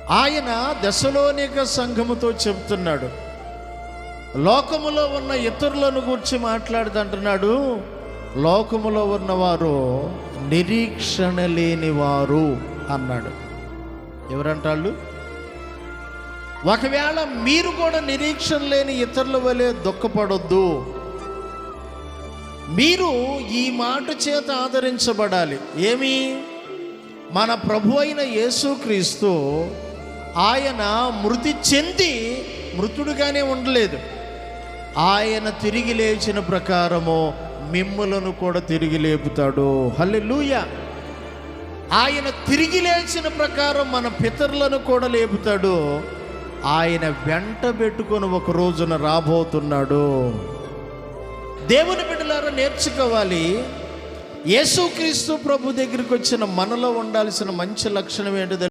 ఆయన దశలోనిక సంఘముతో చెప్తున్నాడు, లోకములో ఉన్న ఇతరులను గురించి మాట్లాడుతుంటున్నాడు. లోకములో ఉన్నవారు నిరీక్షణ లేనివారు అన్నాడు. ఎవరంటాళ్ళు? ఒకవేళ మీరు కూడా నిరీక్షణ లేని ఇతరుల వలె దుఃఖపడొద్దు. మీరు ఈ మాట చేత ఆదరించబడాలి. ఏమి? మన ప్రభు అయిన యేసుక్రీస్తు ఆయన మృతి చెంది మృతుడుగానే ఉండలేదు. ఆయన తిరిగి లేచిన ప్రకారము మిమ్ములను కూడా తిరిగి లేపుతాడు. హల్లెలూయా. ఆయన తిరిగి లేచిన ప్రకారం మన పితరులను కూడా లేపుతాడు. ఆయన వెంట పెట్టుకొని ఒక రోజున రాబోతున్నాడు. దేవుని బిడ్డలారా, నేర్చుకోవాలి. యేసుక్రీస్తు ప్రభు దగ్గరికి వచ్చిన మనలో ఉండాల్సిన మంచి లక్షణం ఏంటిది?